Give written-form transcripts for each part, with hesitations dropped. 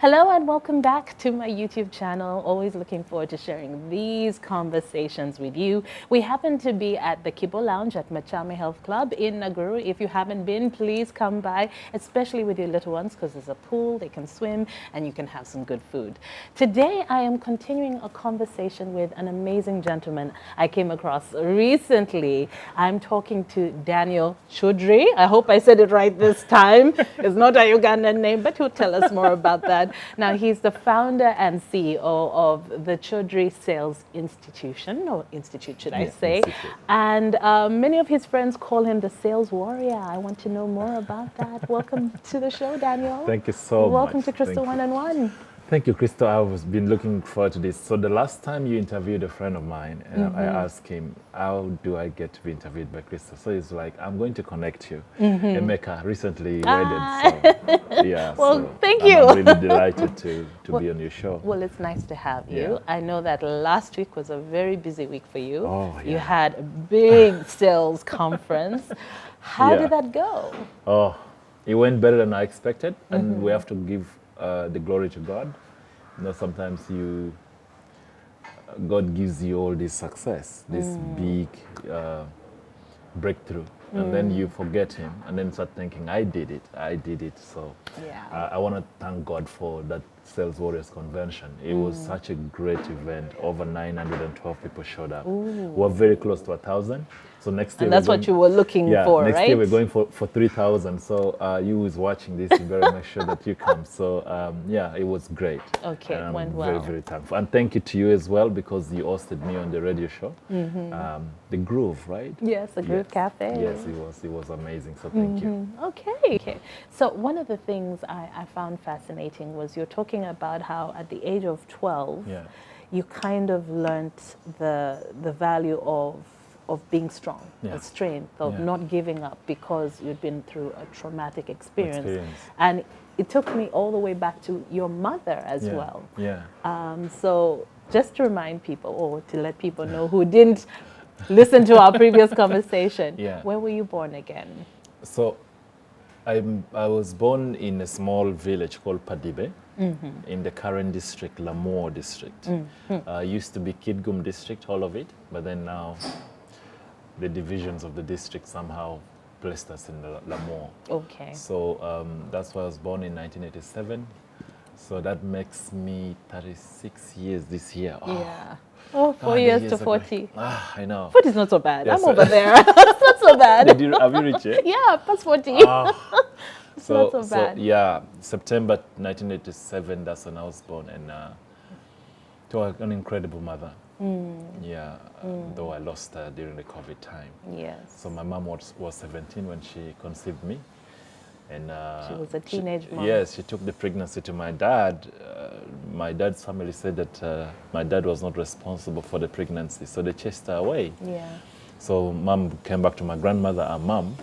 Hello and welcome back to my YouTube channel. Always looking forward to sharing these conversations with you. We happen to be at the Kibo Lounge at Machame Health Club in Naguru. If you haven't been, please come by, especially with your little ones, because there's a pool, they can swim, and you can have some good food. Today, I am continuing a conversation with an amazing gentleman I came across recently. I'm talking to Daniel Choudry. I hope I said it right this time. It's not a Ugandan name, but he'll tell us more about that. Now, he's the founder and CEO of the Choudry Sales Institution, or Institute, should I say. Institute. And many of his friends call him the sales warrior. I want to know more about that. Welcome to the show, Daniel. Thank you so much. Welcome to Crystal One-on-One. Thank you, Crystal. I've been looking forward to this. So the last time you interviewed a friend of mine, I asked him, how do I get to be interviewed by Crystal? So he's like, I'm going to connect you. Emeka recently wedded. So, yeah, Well, so thank you. I'm really delighted to be on your show. Well, it's nice to have you. Yeah. I know that last week was a very busy week for you. Oh, You yeah. had a big sales conference. How Yeah. did that go? Oh, it went better than I expected. And we have to give the glory to God. You know, sometimes God gives you all this success, this big breakthrough, and then you forget Him, and then start thinking, I did it. So Yeah. I want to thank God for that Sales Warriors Convention. It was such a great event. Over 912 people showed up. We're very close to 1,000. So next year, And that's what you were looking for, next right? year we're going for 3,000. So you who's watching this, you better make sure that you come. So yeah, it was great. Okay, And I'm went very, well. very thankful. And thank you to you as well, because you hosted me on the radio show. The Groove, right? Yes, the Groove Cafe. Yes, it was amazing. So thank you. Okay. So one of the things I found fascinating was you're talking about how at the age of 12, Yeah. you kind of learnt the value of being strong, Yeah. of strength, of Yeah. not giving up because you'd been through a traumatic experience. Experience. And it took me all the way back to your mother as Yeah. well. Yeah. So just to remind people, or to let people know who didn't listen to our previous conversation, Yeah. where were you born again? So I was born in a small village called Padibe in the current district, Lamour district. Used to be Kidgum district, all of it, but then now the divisions of the district somehow placed us in the Lamour. Okay. So that's why I was born in 1987. So that makes me 36 years this year. Oh, Yeah. Oh, 4 the years to are 40. going. I know. 40 is not so bad. Yes. I'm over there. It's not so bad. Have you reached it? Yeah, past 40. It's not so bad. Yeah, September 1987, that's when I was born. And to an incredible mother. Yeah, though I lost her during the COVID time. Yes. So my mom was 17 when she conceived me. And She was a teenage mom. Yes, she took the pregnancy to my dad. My dad's family said that my dad was not responsible for the pregnancy, so they chased her away. Yeah. So mom came back to my grandmother and mom.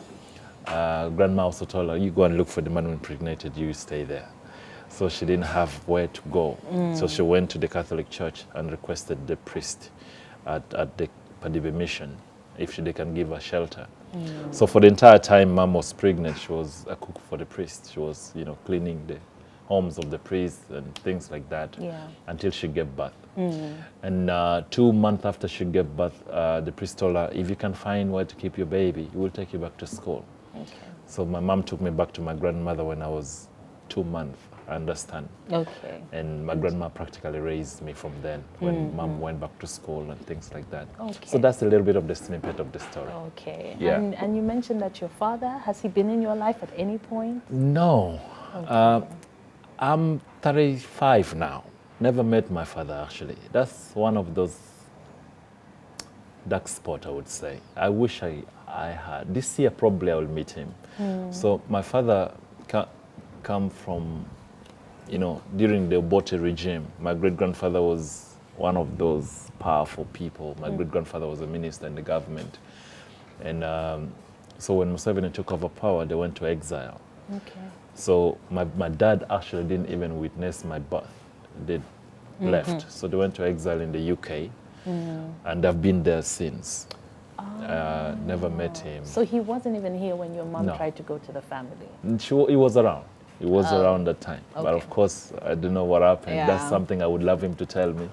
Grandma also told her, you go and look for the man who impregnated you, stay there. So she didn't have where to go. So she went to the Catholic Church and requested the priest at the Padibe mission if they can give her shelter. So for the entire time mom was pregnant, she was a cook for the priest. She was, cleaning the homes of the priests and things like that until she gave birth. And 2 months after she gave birth, the priest told her, if you can find where to keep your baby, we will take you back to school. Okay. So my mom took me back to my grandmother when I was 2 months, I understand. Okay. And my grandma practically raised me from then when mom went back to school and things like that. Okay. So that's a little bit of the snippet of the story. Okay. Yeah. And you mentioned that your father, has he been in your life at any point? No. I'm 35 now. Never met my father, actually. That's one of those dark spots, I would say. I wish I had. This year, probably I will meet him. So my father come from, during the Obote regime. My great-grandfather was one of those powerful people. My great-grandfather was a minister in the government. And so when Museveni took over power, they went to exile. Okay. So my dad actually didn't even witness my birth. They left. So they went to exile in the UK. And they've been there since. Never met him. So he wasn't even here when your mom No. tried to go to the family? He was around. It was around that time. But okay. of course, I don't know what happened. Yeah. That's something I would love him to tell me.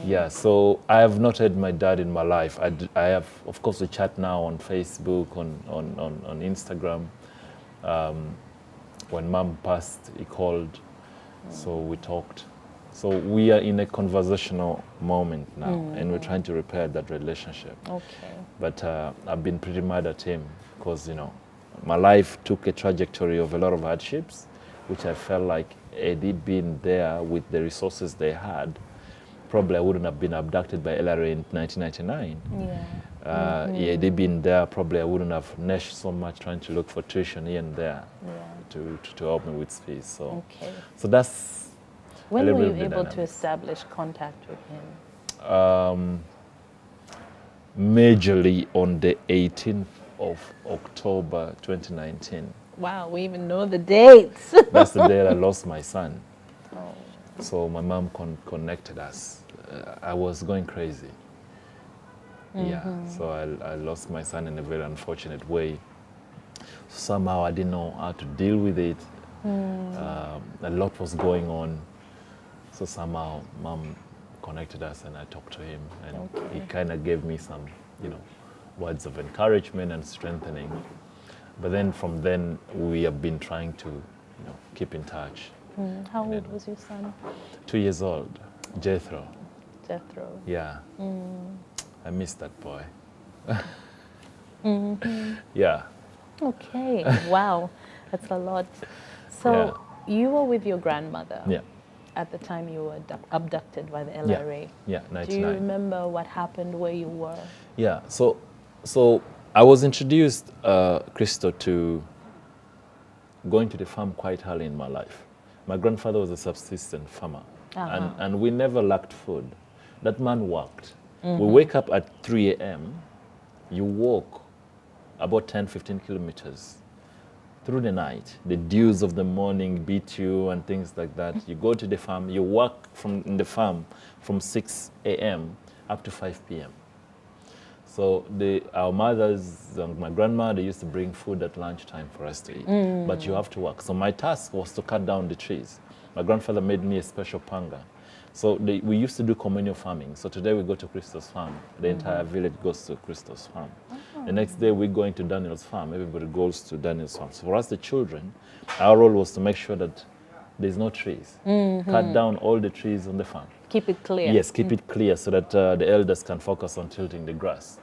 Yeah, so I have not had my dad in my life. I have, of course, we chat now on Facebook, on Instagram. When mom passed, he called, so we talked. So we are in a conversational moment now, and we're trying to repair that relationship. Okay. But I've been pretty mad at him because, you know, my life took a trajectory of a lot of hardships, which I felt like had he been there with the resources they had, probably I wouldn't have been abducted by LRA in 1999. Yeah. Had he been there, probably I wouldn't have gnashed so much trying to look for tuition here and there to help me with fees. So, Okay. so that's When a were little you bit of the able to dynamics. establish contact with him? Majorly on the 18th of October 2019. Wow, we even know the dates. That's the day I lost my son. Oh. So my mom connected us. I was going crazy. Yeah, so I lost my son in a very unfortunate way. Somehow I didn't know how to deal with it. A lot was going on. So somehow mom connected us and I talked to him and he kind of gave me some, you know, words of encouragement and strengthening. But then from then we have been trying to, you know, keep in touch. How old was your son? 2 years old, Jethro. Jethro. Yeah. I miss that boy. Yeah. Okay. Wow, that's a lot. So you were with your grandmother. Yeah. At the time you were abducted by the LRA. Yeah, Do 99. you remember what happened where you were? Yeah, so I was introduced, Christo, to going to the farm quite early in my life. My grandfather was a subsistence farmer, and we never lacked food. That man worked. We wake up at 3 a.m., you walk about 10, 15 kilometers through the night. The dews of the morning beat you and things like that. You go to the farm, you work in the farm from 6 a.m. up to 5 p.m. So our mothers, my grandma, they used to bring food at lunchtime for us to eat. But you have to work. So my task was to cut down the trees. My grandfather made me a special panga. So we used to do communal farming. So today we go to Christo's farm. The entire village goes to Christo's farm. The next day we're going to Daniel's farm. Everybody goes to Daniel's farm. So for us, the children, our role was to make sure that there's no trees. Cut down all the trees on the farm. Keep it clear. Yes, keep it clear so that the elders can focus on tilting the grass.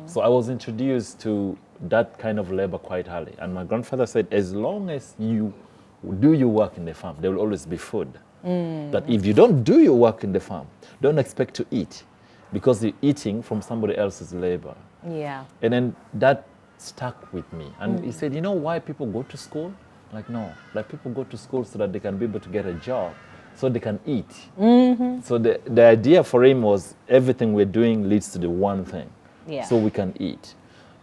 So I was introduced to that kind of labor quite early. And my grandfather said, as long as you do your work in the farm, there will always be food. That if you don't do your work in the farm, don't expect to eat because you're eating from somebody else's labor. Yeah. And then that stuck with me. And he said, you know why people go to school? Like, no, like people go to school so that they can be able to get a job, so they can eat. So the idea for him was everything we're doing leads to the one thing. Yeah. So we can eat.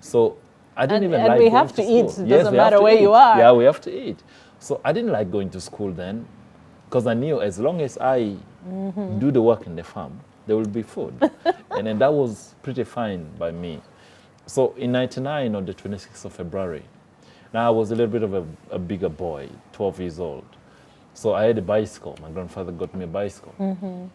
So I didn't even and like we going have to eat. school. It Yes, doesn't we have matter to where eat. you are. Yeah, we have to eat. So I didn't like going to school then because I knew as long as I do the work in the farm, there will be food. And then that was pretty fine by me. So in 99, on the 26th of February, now I was a little bit of a bigger boy, 12 years old. So I had a bicycle. My grandfather got me a bicycle.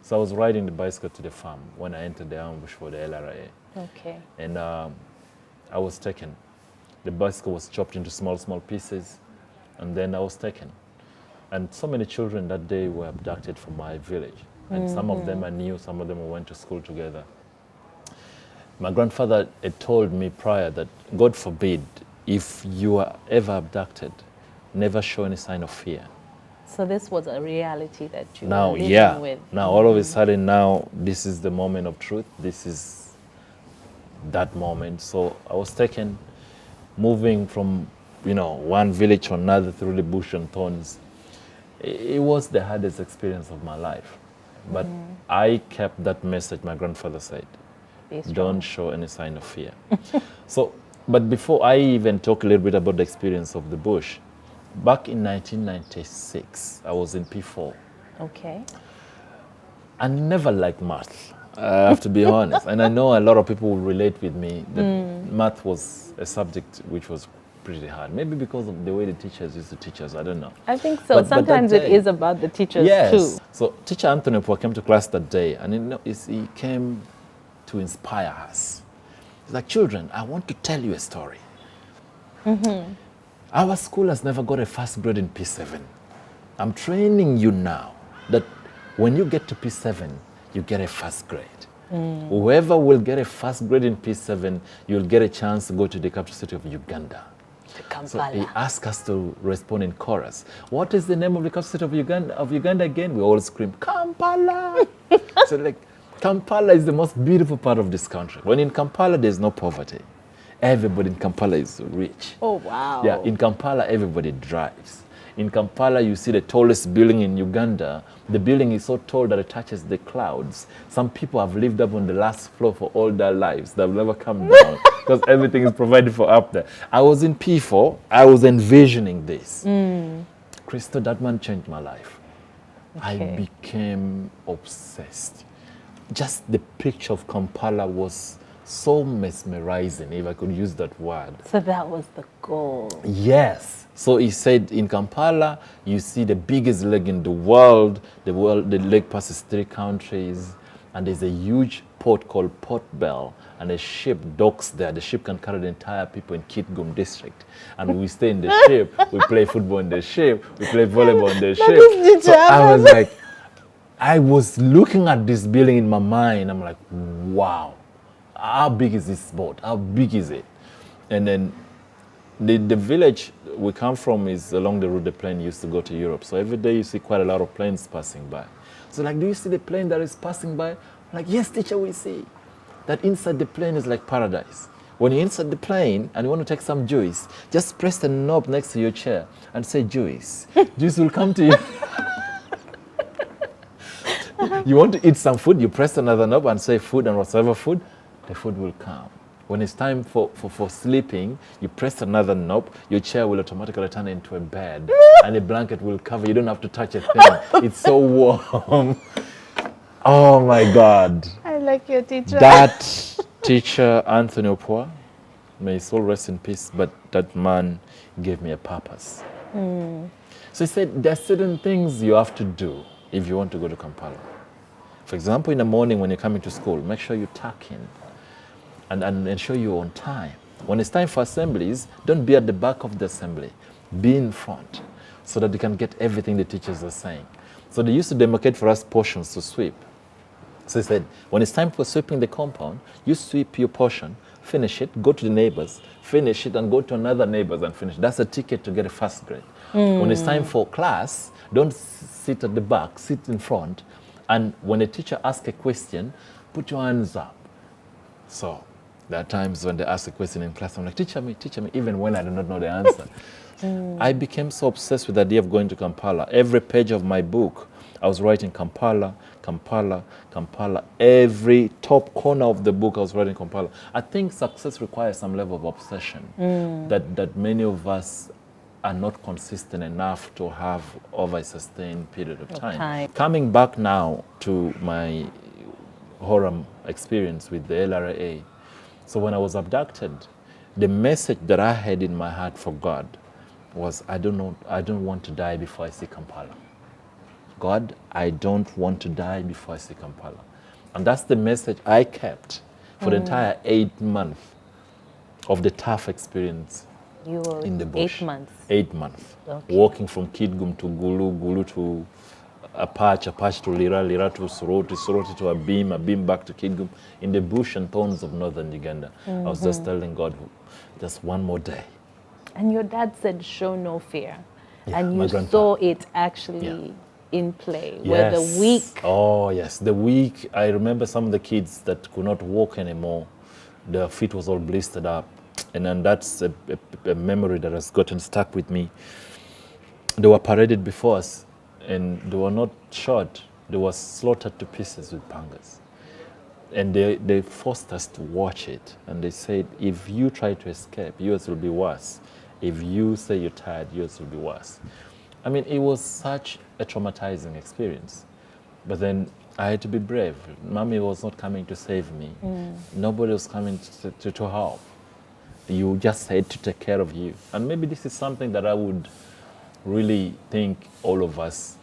So I was riding the bicycle to the farm when I entered the ambush for the LRA. Okay. And I was taken. The bicycle was chopped into small, small pieces, and then I was taken. And so many children that day were abducted from my village. And some of them I knew, some of them we went to school together. My grandfather had told me prior that, God forbid, if you are ever abducted, never show any sign of fear. So this was a reality that you Now, were living yeah. with. Now, all of a sudden, now, this is the moment of truth. This is that moment. So I was taken, moving from, one village to another through the bush and thorns. It was the hardest experience of my life. But I kept that message my grandfather said. Be strong. Don't show any sign of fear. But before I even talk a little bit about the experience of the bush, back in 1996, I was in P4. Okay. I never liked math, I have to be honest. And I know a lot of people will relate with me that math was a subject which was pretty hard. Maybe because of the way the teachers used to teach us, I don't know. I think so. But Sometimes that it day- is about the teachers Yes. too. So teacher Anthony Opua came to class that day, and he came to inspire us. He's like, children, I want to tell you a story. Our school has never got a first grade in P7. I'm training you now that when you get to P7, you get a first grade. Whoever will get a first grade in P7, you'll get a chance to go to the capital city of Uganda. To So Kampala. he asked us to respond in chorus. What is the name of the capital city of Uganda again? We all scream, Kampala. So like, Kampala is the most beautiful part of this country. When in Kampala, there's no poverty. Everybody in Kampala is rich. Oh, wow. Yeah, in Kampala, everybody drives. In Kampala, you see the tallest building in Uganda. The building is so tall that it touches the clouds. Some people have lived up on the last floor for all their lives. They've never come down because everything is provided for up there. I was in P4. I was envisioning this. Crystal, that man changed my life. I Okay. became obsessed. Just the picture of Kampala was so mesmerizing, if I could use that word. So that was the goal. Yes. So he said in Kampala, you see the biggest lake in the world. The lake passes 3 countries, and there's a huge port called Port Bell, and a ship docks there. The ship can carry the entire people in Kitgum district. And we stay in the ship, we play football in the ship, we play volleyball in the ship. is the So I was like, I was looking at this building in my mind. I'm like, wow, how big is this boat? How big is it? And then the village we come from is along the route the plane used to go to Europe. So every day you see quite a lot of planes passing by. So like, do you see the plane that is passing by? I'm like, yes, teacher, we see. That inside the plane is like paradise. When you're inside the plane and you want to take some juice, just press the knob next to your chair and say juice. Juice will come to you. You want to eat some food, you press another knob and say food, and whatever food, the food will come. When it's time for sleeping, you press another knob, your chair will automatically turn into a bed, and a blanket will cover. You don't have to touch a thing. It's so warm. Oh my God. I like your teacher. That teacher, Anthony Opua, may his soul rest in peace, but that man gave me a purpose. So he said, there are certain things you have to do if you want to go to Kampala. For example, in the morning when you're coming to school, make sure you tuck in and ensure you're on time. When it's time for assemblies, don't be at the back of the assembly. Be in front so that you can get everything the teachers are saying. So they used to demarcate for us portions to sweep. So he said, when it's time for sweeping the compound, you sweep your portion, finish it, go to the neighbors, finish it, and go to another neighbors and finish. That's a ticket to get a first grade. When it's time for class, don't sit at the back, sit in front. And when a teacher asks a question, put your hands up. So there are times when they ask a question in class, I'm like, teach me, even when I do not know the answer. I became so obsessed with the idea of going to Kampala. Every page of my book, I was writing Kampala, Kampala, Kampala. Every top corner of the book, I was writing Kampala. I think success requires some level of obsession that many of us are not consistent enough to have over a sustained period of time. Coming back now to my horror experience with the LRA. So when I was abducted, the message that I had in my heart for God was, I don't want to die before I see Kampala. God, I don't want to die before I see Kampala. And that's the message I kept for the entire 8 months of the tough experience You were in the bush. 8 months. 8 months. Okay. Walking from Kitgum to Gulu to Apache to Lira to Soroti to Abim back to Kitgum, in the bush and thorns of northern Uganda. I was just telling God, just one more day. And your dad said, show no fear. Yeah, and my you grandpa. saw it actually in play, where the Yes. weak. Oh, yes. The weak. I remember some of the kids that could not walk anymore. Their feet was all blistered up. And then that's a memory that has gotten stuck with me. They were paraded before us, and they were not shot. They were slaughtered to pieces with pangas. And they forced us to watch it. And they said, if you try to escape, yours will be worse. If you say you're tired, yours will be worse. I mean, it was such a traumatizing experience. But then I had to be brave. Mommy was not coming to save me. Nobody was coming to help. You just had to take care of you. And maybe this is something that I would really think all of us,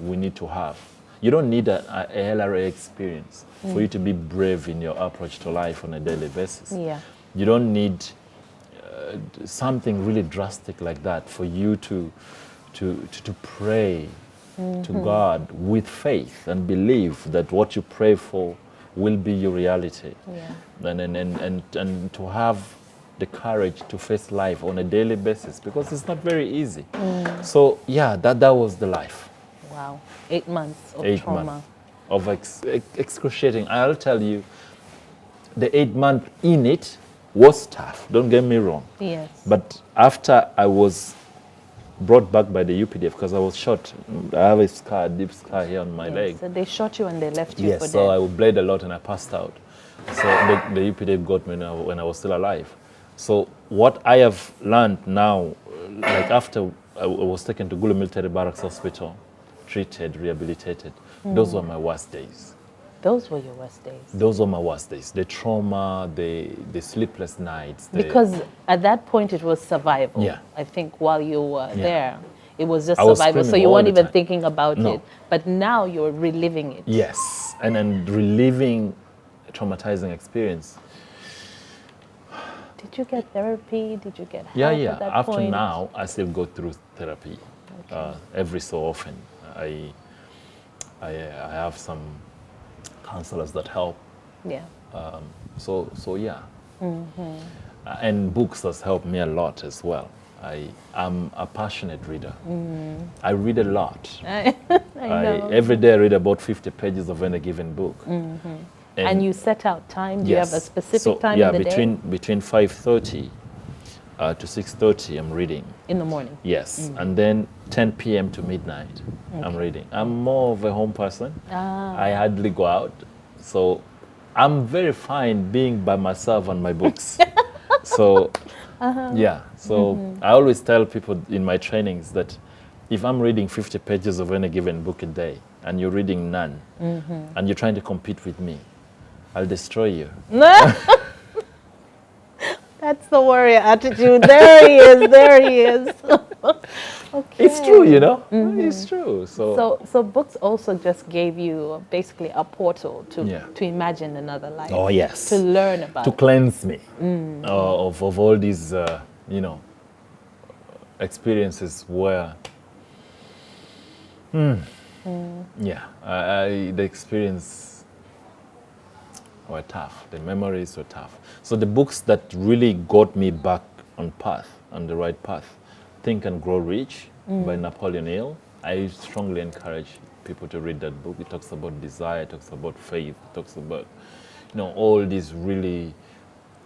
we need to have. You don't need a LRA experience for you to be brave in your approach to life on a daily basis. Yeah. You don't need something really drastic like that for you to pray to God with faith and believe that what you pray for will be your reality. Yeah. And to have the courage to face life on a daily basis, because it's not very easy. So yeah, that was the life. Wow. 8 months of 8 trauma. months of excruciating. I'll tell you, the 8 month in it was tough, don't get me wrong. Yes. But after I was brought back by the UPDF, because I was shot, I have a scar, a deep scar here on my leg. So they shot you and they left you for Yes, so dead. I bled a lot and I passed out. So the UPDF got me when I was still alive. So what I have learned now, like after I was taken to Gulu Military Barracks Hospital, treated, rehabilitated, those were my worst days. Those were your worst days. Those were my worst days. The trauma, the sleepless nights. Because at that point it was survival. Yeah. I think while you were Yeah. there, it was just I was survival. So screaming you all weren't the even time. thinking about No. it. But now you're reliving it. Yes, and then reliving a traumatizing experience. Did you get therapy? Did you get help Yeah. at that After point? now, I still go through therapy every so often. I have some counselors that help. Yeah. So yeah. And books has helped me a lot as well. I'm a passionate reader. I read a lot. I know. Every day I read about 50 pages of any given book. And you set out time? Do you have a Yes. specific time yeah, in the between 5:30 to 6:30 I'm reading. day? In the morning? Yes, and then 10 p.m. to midnight I'm reading. I'm more of a home person. I hardly go out, so I'm very fine being by myself and my books. So yeah, so I always tell people in my trainings that if I'm reading 50 pages of any given book a day and you're reading none and you're trying to compete with me, I'll destroy you. That's the warrior attitude. There he is. There he is. Okay. It's true, you know. It's true. So books also just gave you basically a portal Yeah. to imagine another life. Oh, yes. To learn about. To cleanse me of all these, experiences where, yeah, the experience were tough. The memories were tough. So the books that really got me back on the right path, Think and Grow Rich by Napoleon Hill. I strongly encourage people to read that book. It talks about desire, it talks about faith, it talks about, all these really,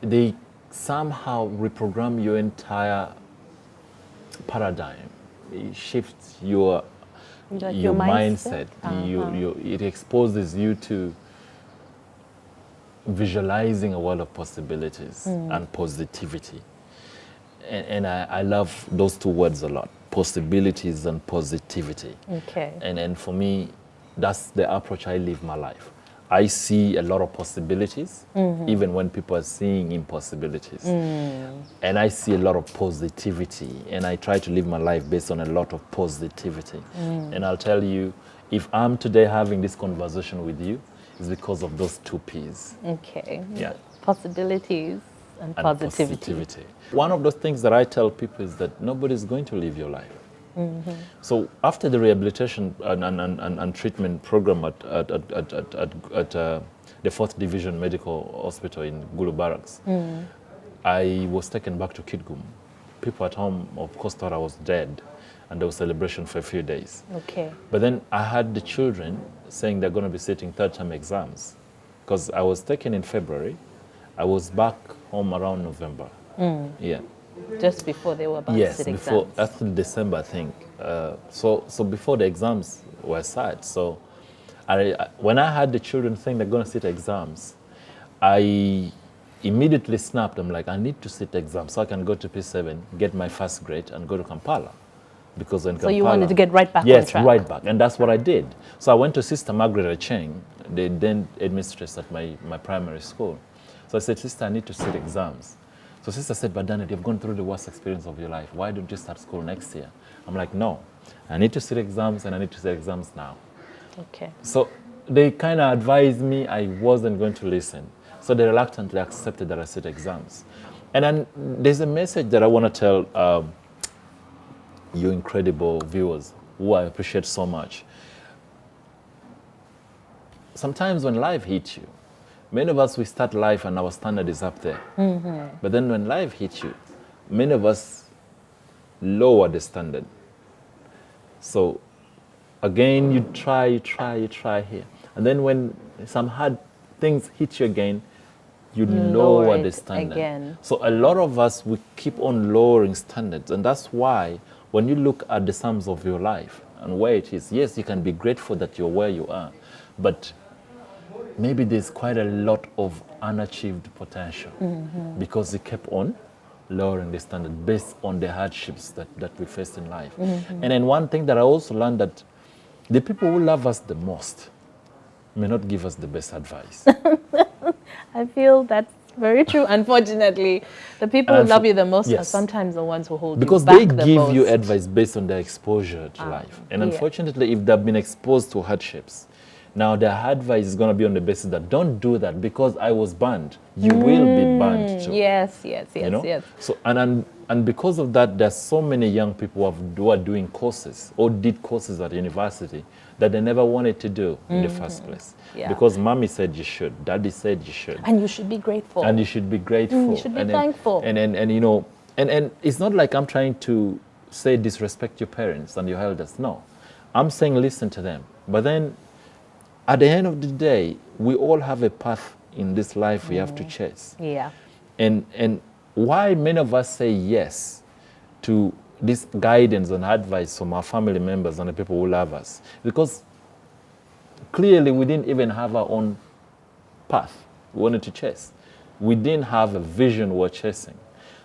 they somehow reprogram your entire paradigm. It shifts your your mindset. mindset. It exposes you to visualizing a world of possibilities and positivity. And I love those two words a lot, possibilities and positivity. Okay. And for me, that's the approach I live my life. I see a lot of possibilities, even when people are seeing impossibilities. And I see a lot of positivity, and I try to live my life based on a lot of positivity. And I'll tell you, if I'm today having this conversation with you, it's because of those two P's. Okay. Yeah. Possibilities and positivity. One of those things that I tell people is that nobody's going to live your life. So after the rehabilitation and treatment program at the 4th Division Medical Hospital in Gulu Barracks, I was taken back to Kitgum. People at home, of course, thought I was dead, and there was celebration for a few days. Okay. But then I had the children saying they're going to be sitting third-term exams, because I was taken in February. I was back home around November. Yeah. Just before they were about to Yes, sit before exams. after December, I think. So before the exams were set. So when I had the children saying they're going to sit exams, I immediately snapped. I'm like, I need to sit exams so I can go to P7, get my first grade, and go to Kampala. Because in So you wanted to get right back on yes, track. right back, and that's what I did. So I went to Sister Margaret Acheng, the then headmistress at my primary school. So I said, Sister, I need to sit exams. So sister said, but Daniel, you've gone through the worst experience of your life. Why don't you start school next year? I'm like, no, I need to sit exams and I need to sit exams now. Okay. So they kind of advised me I wasn't going to listen. So they reluctantly accepted that I sit exams. And then there's a message that I want to tell you incredible viewers who I appreciate so much. Sometimes when life hits you, many of us, we start life and our standard is up there. But then when life hits you, many of us lower the standard. So again, you try here. And then when some hard things hit you again, you lower the standard. Again. So a lot of us, we keep on lowering standards. And that's why when you look at the sums of your life and where it is, yes, you can be grateful that you're where you are, but maybe there's quite a lot of unachieved potential because you kept on lowering the standard based on the hardships that we faced in life. And then one thing that I also learned, that the people who love us the most may not give us the best advice. I feel that's very true. Unfortunately, the people who love you the most are sometimes the ones who hold you back the most. Because they give you advice based on their exposure to life. And unfortunately, if they've been exposed to hardships, now their advice is going to be on the basis that don't do that because I was banned. You will be banned too. Yes. You know? So, and because of that, there's so many young people who are doing courses or did courses at university that they never wanted to do in the first place. Because mommy said you should, daddy said you should. And you should be grateful. And you should be grateful. You should be thankful. And you know, and it's not like I'm trying to say disrespect your parents and your elders. No. I'm saying listen to them. But then at the end of the day, we all have a path in this life we have to chase. And why many of us say yes to this guidance and advice from our family members and the people who love us? Because clearly we didn't even have our own path we wanted to chase. We didn't have a vision we're chasing.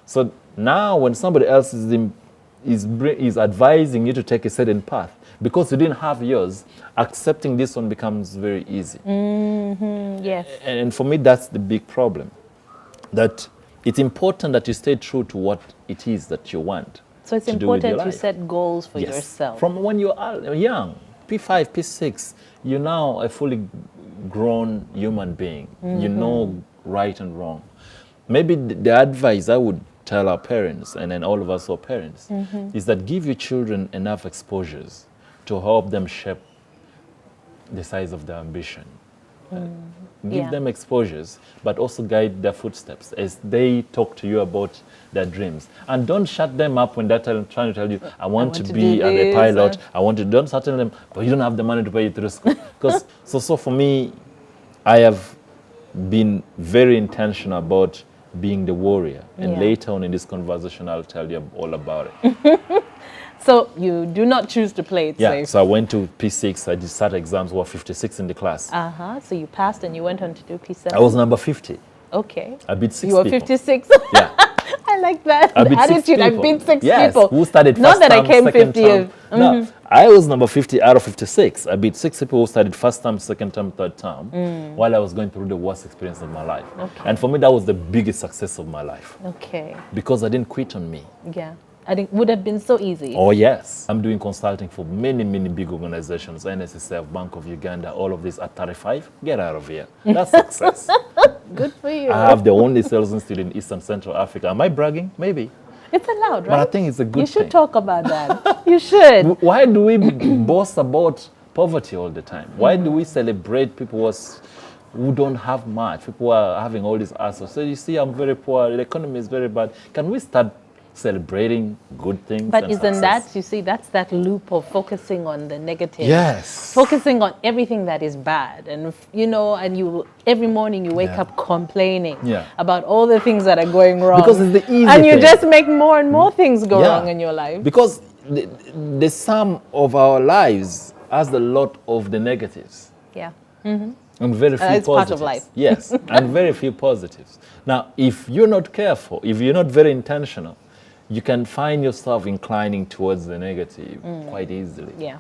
So now when somebody else is advising you to take a certain path, because you didn't have yours, accepting this one becomes very easy. Yes. And for me, that's the big problem. That it's important that you stay true to what it is that you want. So it's important you set goals for yourself. From when you are young, P5, P6, you're now a fully grown human being. You know right and wrong. Maybe the advice I would tell our parents, and then all of us who are parents, is that give your children enough exposures to help them shape the size of their ambition. Give them exposures, but also guide their footsteps as they talk to you about their dreams. And don't shut them up when they're trying to tell you, I want to be a pilot, don't shut them, but you don't have the money to pay you through school. Because so for me, I have been very intentional about being the warrior. And later on in this conversation, I'll tell you all about it. So you do not choose to play it safe. So I went to P6. I did start exams, were 56 in the class. So you passed and you went on to do P7. I was number 50. Okay. I beat 6 people. You were 56. Yeah. I like that. I beat attitude. 6 people. I beat 6 yes. people. Who started first Not that term, I came second 50th. term. No, I was number 50 out of 56. I beat 6 people who started first term, second term, third term, while I was going through the worst experience of my life. And for me, that was the biggest success of my life. Okay. Because I didn't quit on me. Yeah. I think would have been so easy. Oh, yes. I'm doing consulting for many, many big organizations, NSSF, Bank of Uganda, all of this at 35. Get out of here. That's success. Good for you. I have the only sales institute in Eastern Central Africa. Am I bragging? Maybe. It's allowed, right? But I think it's a good thing. You should talk about that. You should. Why do we boast about poverty all the time? Why do we celebrate people who don't have much? People who are having all these assets. So you see, I'm very poor. The economy is very bad. Can we start celebrating good things? But isn't that, you see, that's that loop of focusing on the negative. Yes. Focusing on everything that is bad. And, you know, and you every morning you wake up complaining about all the things that are going wrong. Because it's the easy And you thing. just make more and more things go wrong in your life. Because the sum of our lives has a lot of the negatives. Yeah. And very few it's positives. part of life. Yes, and very few positives. Now, if you're not careful, if you're not very intentional, you can find yourself inclining towards the negative quite easily. Yeah.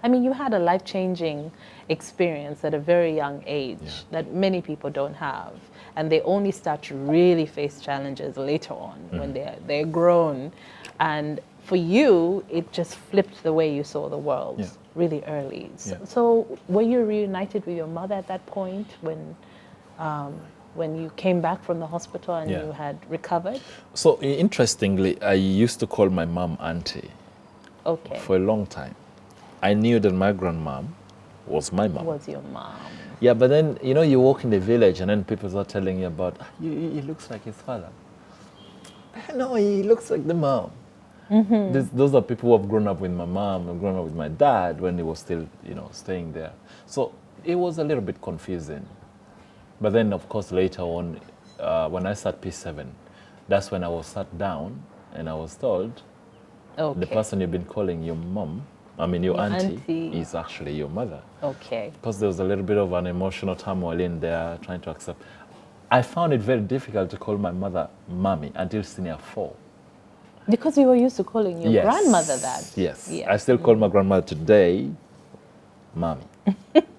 I mean, you had a life-changing experience at a very young age that many people don't have. And they only start to really face challenges later on when they're grown. And for you, it just flipped the way you saw the world really early. So were you reunited with your mother at that point when you came back from the hospital and you had recovered? So interestingly, I used to call my mom auntie for a long time. I knew that my grandmom was my mom. Was your mom. Yeah, but then, you know, you walk in the village and then people start telling you about, he looks like his father. No, he looks like the mom. Those are people who have grown up with my mom and grown up with my dad when he was still, you know, staying there. So it was a little bit confusing. But then, of course, later on, when I started P7, that's when I was sat down and I was told, the person you've been calling your mom, I mean your auntie, is actually your mother. Okay. Because there was a little bit of an emotional turmoil in there, trying to accept. I found it very difficult to call my mother mommy until senior 4. Because you were used to calling your grandmother that. Yes. I still call my grandmother today mommy,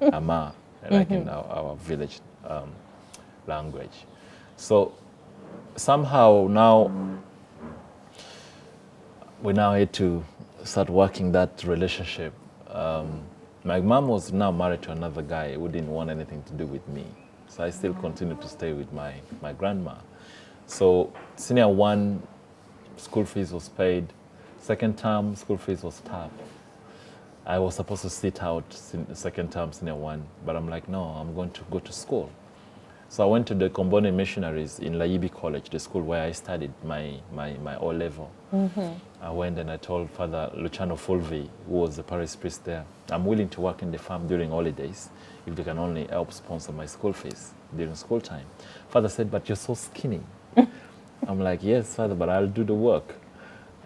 ama, like in our village language. So somehow now we now had to start working that relationship. My mom was now married to another guy who didn't want anything to do with me. So I still continued to stay with my grandma. So senior 1, school fees was paid. Second term, school fees was tough. I was supposed to sit out second term, senior 1, but I'm like, no, I'm going to go to school. So I went to the Comboni Missionaries in Laibi College, the school where I studied my O-level. I went and I told Father Luciano Fulvi, who was the parish priest there, I'm willing to work in the farm during holidays if they can only help sponsor my school fees during school time. Father said, but you're so skinny. I'm like, yes, Father, but I'll do the work.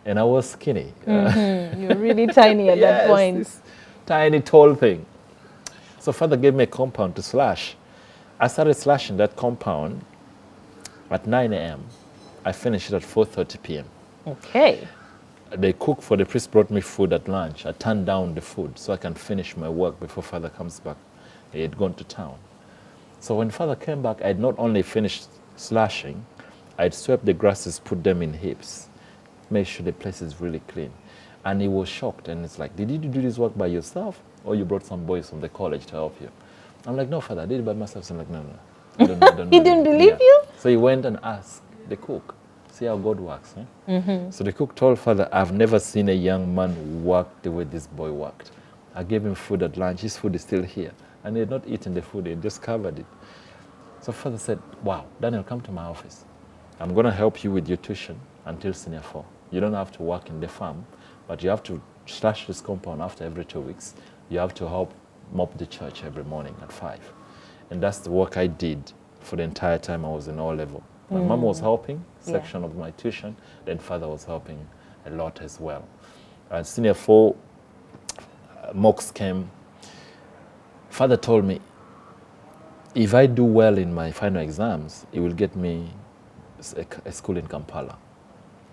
And I was skinny. You're really tiny at that point. This tiny, tall thing. So Father gave me a compound to slash. I started slashing that compound at 9 a.m. I finished it at 4:30 p.m. Okay. The cook for the priest brought me food at lunch. I turned down the food so I can finish my work before Father comes back. He had gone to town. So when Father came back, I'd not only finished slashing, I'd swept the grasses, put them in heaps, make sure the place is really clean. And he was shocked, and it's like, did you do this work by yourself, or you brought some boys from the college to help you? I'm like, no, Father, I did it by myself. So I'm like, no, I don't know. He didn't believe you? So he went and asked the cook, see how God works. So the cook told Father, I've never seen a young man work the way this boy worked. I gave him food at lunch. His food is still here. And he had not eaten the food. He had just covered it. So Father said, wow, Daniel, come to my office. I'm going to help you with your tuition until senior 4. You don't have to work in the farm, but you have to slash this compound after every 2 weeks. You have to help mop the church every morning at 5. And that's the work I did for the entire time I was in O-level. My mom was helping, section of my tuition, then Father was helping a lot as well. And senior 4, mocks came. Father told me, if I do well in my final exams, it will get me a school in Kampala.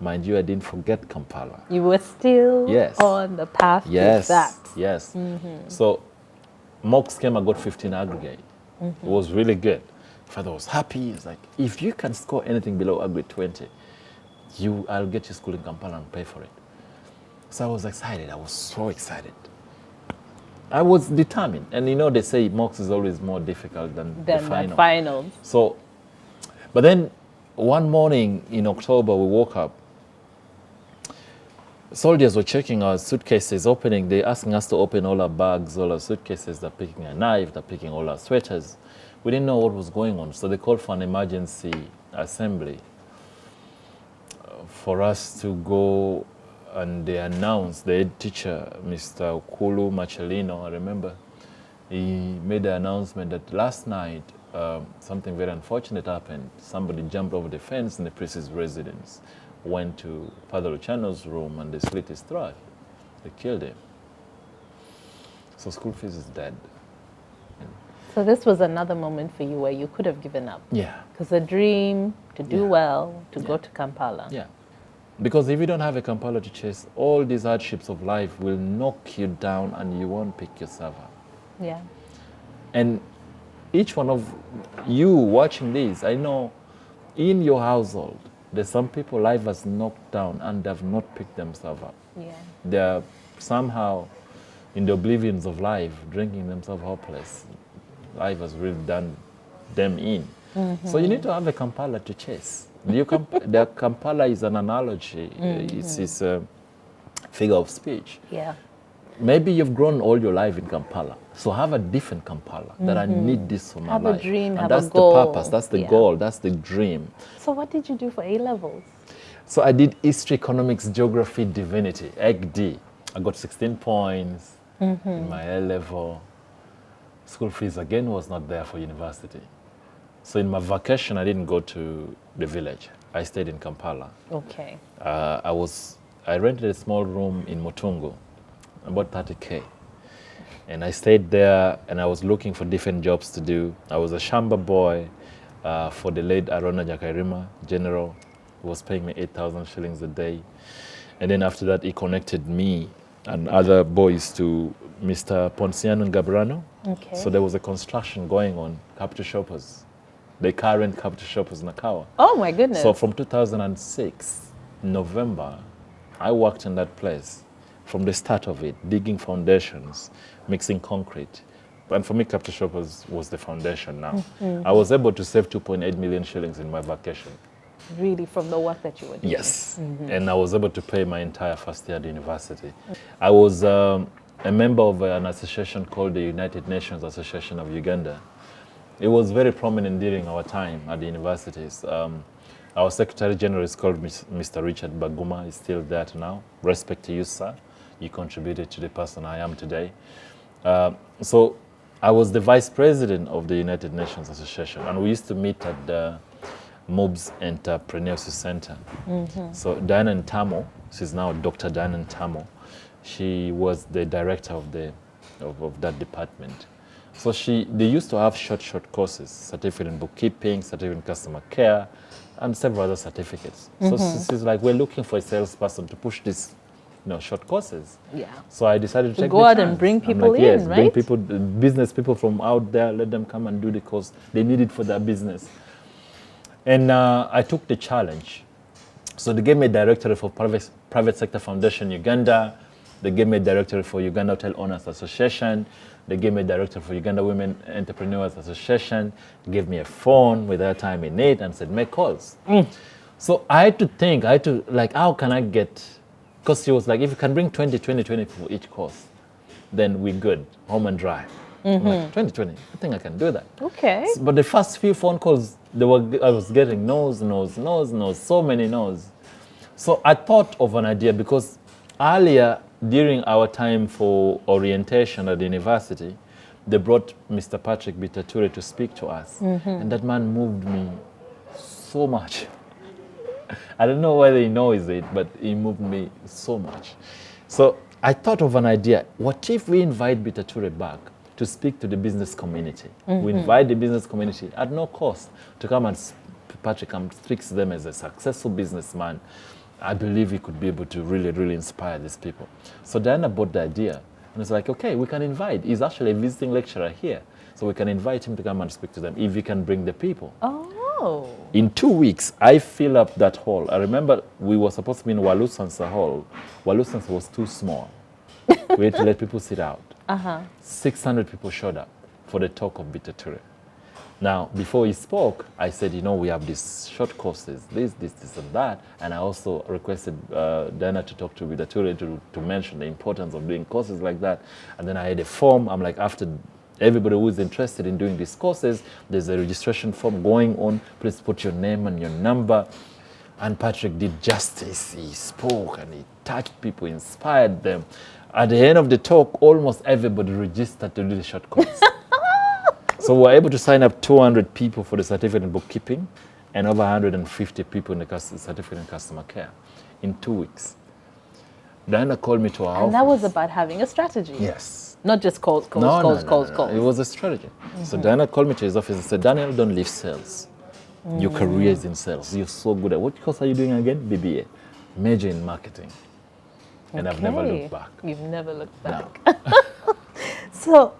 Mind you, I didn't forget Kampala. You were still on the path to that. Yes. So mocks came, I got 15 aggregate. It was really good. Father was happy. He's like, if you can score anything below aggregate 20, I'll get you school in Kampala and pay for it. So I was excited. I was so excited. I was determined. And you know, they say mocks is always more difficult than the finals. So, but then one morning in October, we woke up. Soldiers were checking our suitcases, they're asking us to open all our bags, all our suitcases. They're picking a knife, they're picking all our sweaters. We didn't know what was going on, so they called for an emergency assembly for us to go, and they announced, the head teacher, Mr. Kulu Machelino, I remember, he made the announcement that last night something very unfortunate happened. Somebody jumped over the fence in the priest's residence, went to Father Luciano's room, and they slit his throat. They killed him. So school fees is dead. So this was another moment for you where you could have given up. Yeah. Because a dream to do well, to go to Kampala. Yeah. Because if you don't have a Kampala to chase, all these hardships of life will knock you down and you won't pick yourself up. Yeah. And each one of you watching this, I know in your household, there's some people life has knocked down and they've not picked themselves up. Yeah. They're somehow in the oblivions of life, drinking themselves hopeless. Life has really done them in. So you need to have a Kampala to chase. The Kampala is an analogy. It's a figure of speech. Yeah. Maybe you've grown all your life in Kampala. So have a different Kampala that I need this for my Have life. a dream, and have that's a goal. the purpose, that's the goal, that's the dream. So what did you do for A-levels? So I did History, Economics, Geography, Divinity, ECD. I got 16 points in my A-level. School fees again was not there for university. So in my vacation, I didn't go to the village. I stayed in Kampala. Okay. I rented a small room in Mutungu, about 30K. And I stayed there and I was looking for different jobs to do. I was a shamba boy for the late Arona Nyakairima General, who was paying me 8,000 shillings a day. And then after that, he connected me and other boys to Mr. Ponciano Gabrano. Okay. So there was a construction going on, Capital Shoppers, the current Capital Shoppers Nakawa. Oh my goodness. So from 2006, November, I worked in that place from the start of it, digging foundations, mixing concrete. And for me, Capital Shoppers was the foundation now. I was able to save 2.8 million shillings in my vacation. Really, from the work that you were doing? Yes. And I was able to pay my entire first year at university. I was a member of an association called the United Nations Association of Uganda. It was very prominent during our time at the universities. Our Secretary General is called Mr. Richard Baguma. He's still there now. Respect to you, sir. You contributed to the person I am today. So I was the Vice President of the United Nations Association, and we used to meet at the Mobs Entrepreneurship Center. So Diana Ntamo, she's now Dr. Diana Ntamo, she was the director of that department. So they used to have short courses, certificate in bookkeeping, certificate in customer care, and several other certificates. So she's like, we're looking for a salesperson to push this, short courses. Yeah. So I decided to take go the out chance. and bring I'm people like, in, yes, right? bring people, business people from out there, let them come and do the course. They need it for their business. And I took the challenge. So they gave me a directory for Private Sector Foundation Uganda. They gave me a directory for Uganda Hotel Owners Association. They gave me a directory for Uganda Women Entrepreneurs Association. They gave me a phone with airtime in it and said, make calls. So I had to think, how can I get, because she was like, if you can bring 20 for each course, then we're good, home and dry. I'm like, 20, I think I can do that. Okay. But the first few phone calls, I was getting no's, so many no's. So I thought of an idea, because earlier, during our time for orientation at the university, they brought Mr. Patrick Bitature to speak to us. And that man moved me so much. I don't know whether he knows it, but he moved me so much. So I thought of an idea. What if we invite Bitature back to speak to the business community? We invite the business community at no cost to come and Patrick speaks to them as a successful businessman. I believe he could be able to really, really inspire these people. So Diana bought the idea and it's like, okay, we can invite. He's actually a visiting lecturer here. So we can invite him to come and speak to them if he can bring the people. Oh. In 2 weeks, I fill up that hall. I remember we were supposed to be in Walusansa Hall. Walusansa was too small. We had to let people sit out. 600 people showed up for the talk of Bitature. Now, before he spoke, I said, we have these short courses, this, and that. And I also requested Diana to talk to Bitature to mention the importance of doing courses like that. And then I had a form. I'm like, after everybody who is interested in doing these courses, there's a registration form going on. Please put your name and your number. And Patrick did justice. He spoke and he touched people, inspired them. At the end of the talk, almost everybody registered to do the short course. So we were able to sign up 200 people for the certificate in bookkeeping and over 150 people in the certificate in customer care in 2 weeks. Diana called me to our office. And that was about having a strategy. Yes. Not just calls. No. It was a strategy. So Diana called me to his office and said, Daniel, don't leave sales. Your career is in sales. You're so good at, what course are you doing again? BBA. major in marketing. And I've never Okay. looked back. You've never looked No. back. So,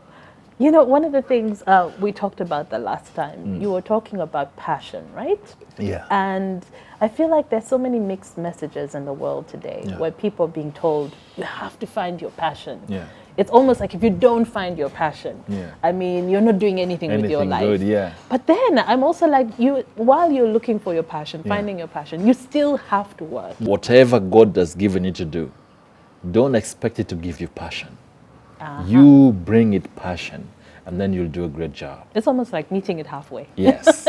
one of the things we talked about the last time, you were talking about passion, right? Yeah. And I feel like there's so many mixed messages in the world today Yeah. where people are being told, you have to find your passion. Yeah. It's almost like if you don't find your passion, Yeah. I mean, you're not doing anything with your Anything life. good, yeah. But then I'm also like, while you're looking for your passion, Yeah. finding your passion, you still have to work. Whatever God has given you to do, don't expect it to give you passion. Uh-huh. You bring it passion, and then you'll do a great job. It's almost like meeting it halfway. Yes.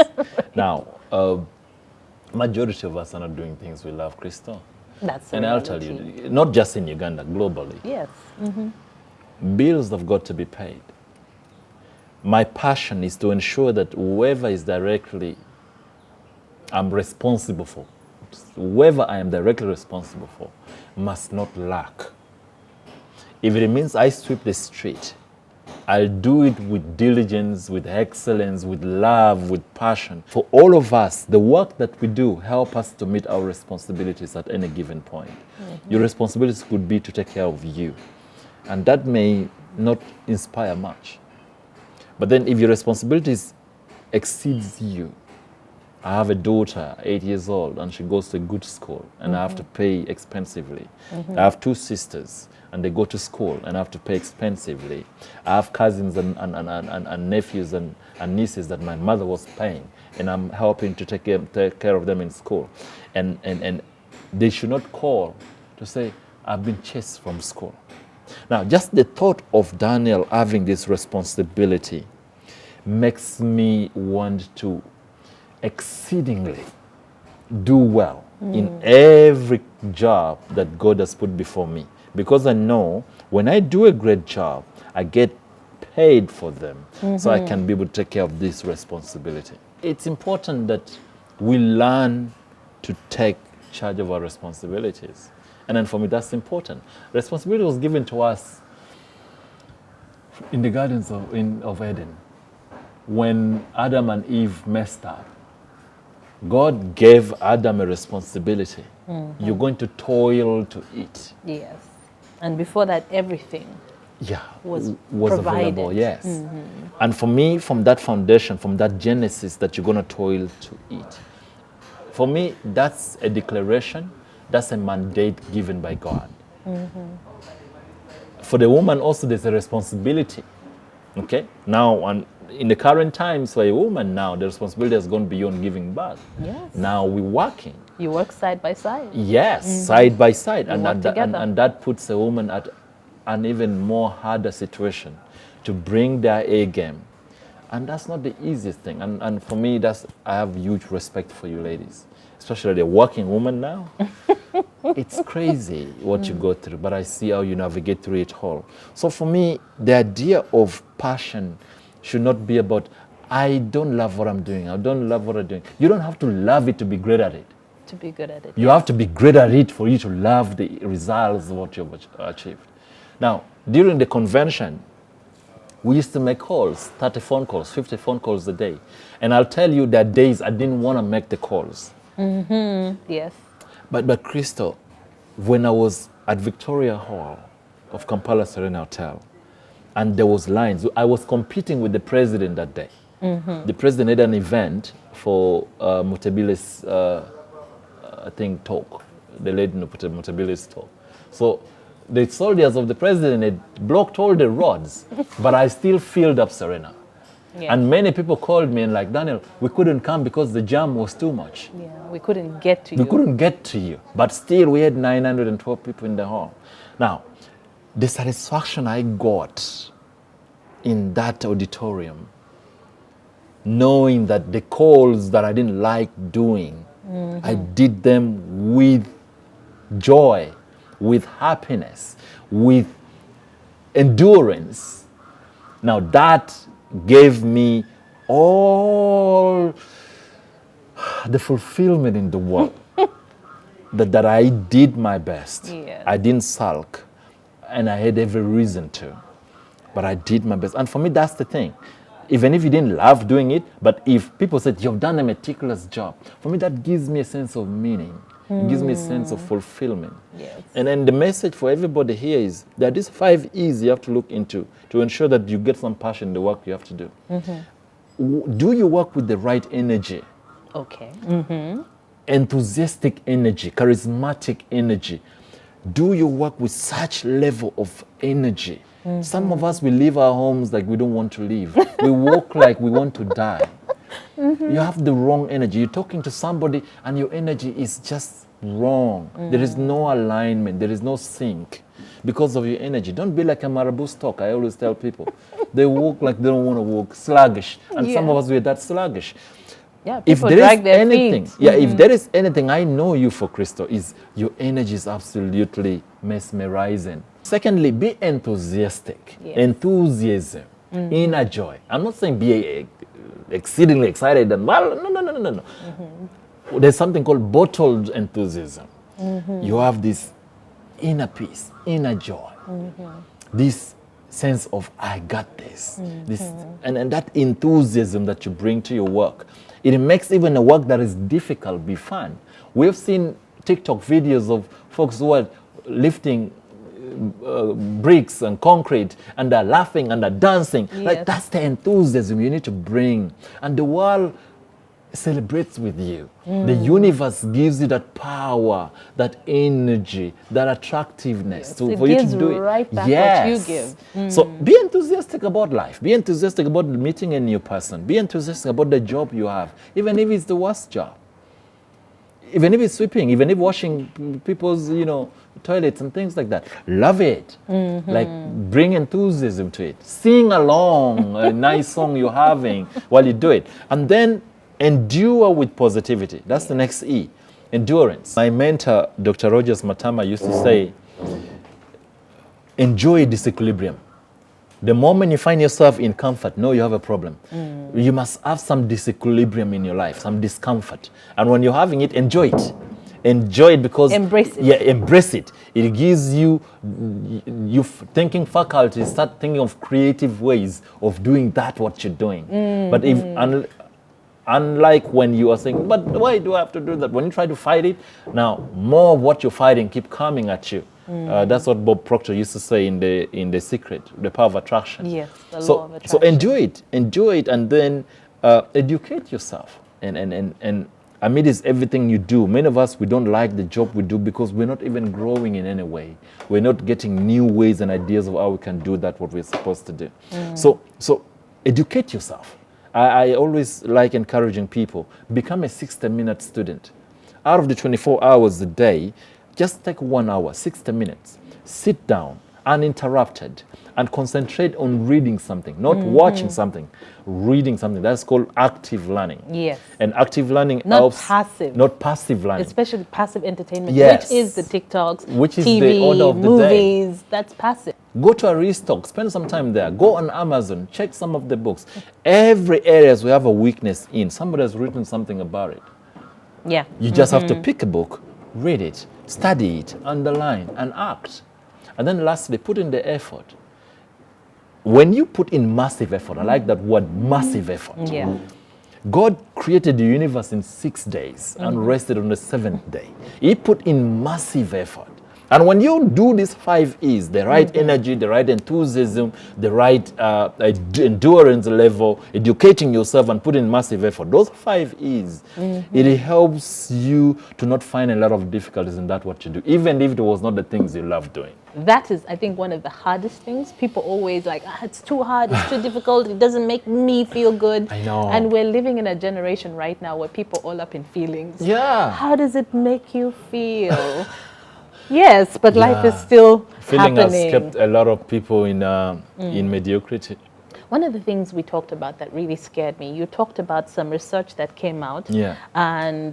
Now, majority of us are not doing things we love, Crystal. That's the And I'll tell reality. you, not just in Uganda, globally, Yes. bills have got to be paid. My passion is to ensure that whoever is directly I'm responsible for, whoever I am directly responsible for, must not lack. If it means I sweep the street, I'll do it with diligence, with excellence, with love, with passion. For all of us, the work that we do help us to meet our responsibilities at any given point. Your responsibilities could be to take care of you. And that may not inspire much. But then if your responsibilities exceeds you, I have a daughter, 8 years old, and she goes to a good school, and I have to pay expensively. I have 2 sisters, and they go to school, and I have to pay expensively. I have cousins and nephews and nieces that my mother was paying, and I'm helping to take care of them in school. And they should not call to say, I've been chased from school. Now, just the thought of Daniel having this responsibility makes me want to exceedingly do well in every job that God has put before me. Because I know when I do a great job, I get paid for them, so I can be able to take care of this responsibility. It's important that we learn to take charge of our responsibilities. And then for me, that's important. Responsibility was given to us in the gardens of Eden. When Adam and Eve messed up, God gave Adam a responsibility. You're going to toil to eat. Yes. And before that, everything was available, provided. yes. And for me, from that foundation, from that genesis that you're going to toil to eat, for me, that's a declaration, that's a mandate given by God. For the woman also, there's a responsibility. Okay? Now, in the current times, for a woman now, the responsibility has gone beyond giving birth. Yes. Now we're working. You work side by side. Yes, side by side. You work together. And that puts a woman at an even more harder situation to bring their A game. And that's not the easiest thing. And for me, I have huge respect for you ladies, especially the working woman now. It's crazy what you go through, but I see how you navigate through it all. So for me, the idea of passion should not be about, I don't love what I'm doing, I don't love what I'm doing. You don't have to love it to be great at it. To be good at it. You have to be great at it for you to love the results of what you've achieved. Now, during the convention, we used to make calls, 30 phone calls, 50 phone calls a day. And I'll tell you that days I didn't want to make the calls. Yes. But Crystal, when I was at Victoria Hall of Kampala Serena Hotel, and there was lines, I was competing with the president that day. The president had an event for Mutabile's, talk, the lady Mutabile's talk. So the soldiers of the president had blocked all the roads, but I still filled up Serena. Yeah. And many people called me and like, Daniel, we couldn't come because the jam was too much. Yeah. We couldn't get to you. We couldn't get to you, but still we had 912 people in the hall. Now, the satisfaction I got in that auditorium, knowing that the calls that I didn't like doing, I did them with joy, with happiness, with endurance. Now that gave me all the fulfillment in the world. that I did my best. Yes. I didn't sulk, and I had every reason to, but I did my best. And for me, that's the thing. Even if you didn't love doing it, but if people said, you've done a meticulous job, for me, that gives me a sense of meaning. It gives me a sense of fulfillment. Yes. And then the message for everybody here is that these 5 E's you have to look into to ensure that you get some passion in the work you have to do. Do you work with the right energy? Okay. Enthusiastic energy, charismatic energy. Do you work with such level of energy? Some of us, we leave our homes like we don't want to leave. We walk like we want to die. You have the wrong energy. You're talking to somebody and your energy is just wrong. There is no alignment. There is no sync because of your energy. Don't be like a marabou stock. I always tell people. They walk like they don't want to walk, sluggish. And some of us, we're that sluggish. Yeah, If people there drag is their anything, feet. if there is anything I know you for, Crystal, is your energy is absolutely mesmerizing. Secondly, be enthusiastic. Yes. Enthusiasm, inner joy. I'm not saying be exceedingly excited and no. There's something called bottled enthusiasm. You have this inner peace, inner joy, this sense of I got this, and that enthusiasm that you bring to your work. It makes even a work that is difficult be fun. We've seen TikTok videos of folks who are lifting bricks and concrete, and they're laughing and they're dancing. Yes. Like, that's the enthusiasm you need to bring. And the world celebrates with you. The universe gives you that power, that energy, that attractiveness It for you gives to do it. right back what you give. So be enthusiastic about life. Be enthusiastic about meeting a new person. Be enthusiastic about the job you have, even if it's the worst job. Even if it's sweeping, even if washing people's, toilets and things like that. Love it. Like, bring enthusiasm to it. Sing along a nice song you're having while you do it. And then endure with positivity. That's the next E. Endurance. My mentor, Dr. Rogers Matama, used to say, enjoy disequilibrium. The moment you find yourself in comfort, know you have a problem. You must have some disequilibrium in your life, some discomfort. And when you're having it, enjoy it. Enjoy it because... Embrace it. Yeah, embrace it. It gives you thinking faculties, start thinking of creative ways of doing what you're doing. But if... Unlike when you are saying, but why do I have to do that? When you try to fight it, now more of what you're fighting keep coming at you. That's what Bob Proctor used to say in the Secret, the Power of Attraction. Yes, the law of attraction. So enjoy it, and then educate yourself. And amidst everything you do, many of us, we don't like the job we do because we're not even growing in any way. We're not getting new ways and ideas of how we can do that what we're supposed to do. So educate yourself. I always like encouraging people, become a 60-minute student. Out of the 24 hours a day, just take 1 hour, 60 minutes. Sit down, uninterrupted, and concentrate on reading something, not watching something, reading something. That's called active learning. Yes. And active learning Not helps... passive. Not passive learning. Especially passive entertainment, Yes. which is the TikToks, Which is TV, the order of the day. movies. That's passive. Go to a restock, spend some time there. Go on Amazon, check some of the books. Every areas we have a weakness in. Somebody has written something about it. Yeah. You just have to pick a book, read it, study it, underline, and act. And then lastly, put in the effort. When you put in massive effort, I like that word, massive effort. Yeah. God created the universe in 6 days and rested on the 7th day. He put in massive effort. And when you do these 5 E's, the right energy, the right enthusiasm, the right endurance level, educating yourself and putting massive effort, those 5 E's, it helps you to not find a lot of difficulties in that what you do, even if it was not the things you love doing. That is, I think, one of the hardest things. People always like, it's too hard, it's too difficult, it doesn't make me feel good. I know. And we're living in a generation right now where people are all up in feelings. Yeah. How does it make you feel? Yes, but life is still Feeling happening. has kept a lot of people in mediocrity. One of the things we talked about that really scared me, you talked about some research that came out. Yeah. And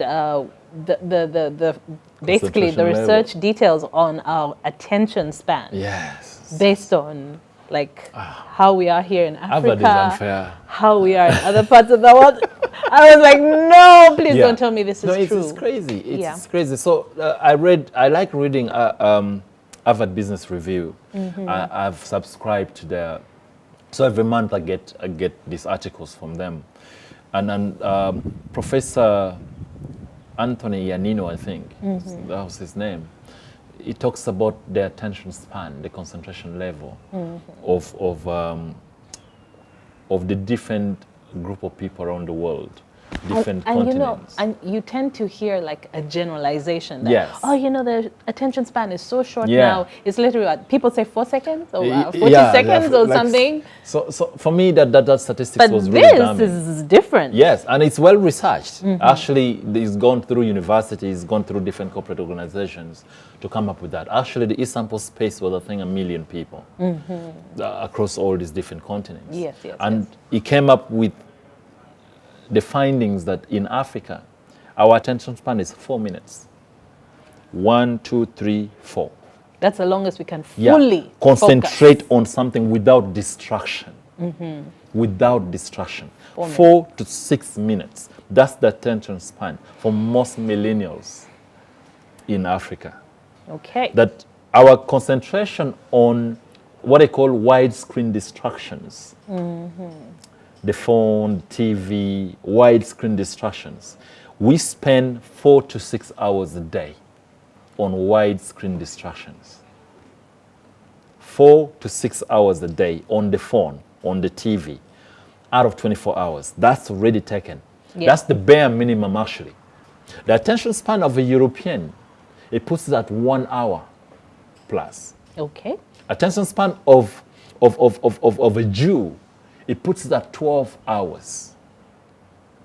basically the Concentration research details on our attention span. Yes. Based on like how we are here in Harvard Africa, is unfair. how we are in other parts of the world. I was like, no, please don't tell me this is true. It's crazy. It's crazy. So I like reading Harvard Business Review. I've subscribed to their, so every month I get these articles from them. And Professor Anthony Iannino, I think, that was his name. He talks about the attention span, the concentration level of the different group of people around the world, different continents. You know, and you tend to hear like a generalization that, Yes. oh, you know, the attention span is so short Yeah. now. It's literally what, people say 4 seconds or 40 Yeah, seconds or like, something. So for me, that statistics But was really this damning. is different. Yes, and it's well researched. Actually, it's gone through universities, gone through different corporate organizations to come up with that. Actually, the e-sample space was, I think, 1 million people across all these different continents. Yes, yes, and yes. he came up with the findings that in Africa, our attention span is 4 minutes. 1, 2, 3, 4. That's the longest we can Yeah. fully Concentrate focus. on something without distraction. Without distraction. 4 4 to 6 minutes. That's the attention span for most millennials in Africa. Okay. That our concentration on what I call widescreen distractions, the phone, TV, widescreen distractions, we spend 4 to 6 hours a day on widescreen distractions. 4 to 6 hours a day on the phone, on the TV, out of 24 hours. That's already taken. Yeah. That's the bare minimum, actually. The attention span of a European, it puts it at 1 hour plus. Okay. Attention span of a Jew, it puts it at 12 hours.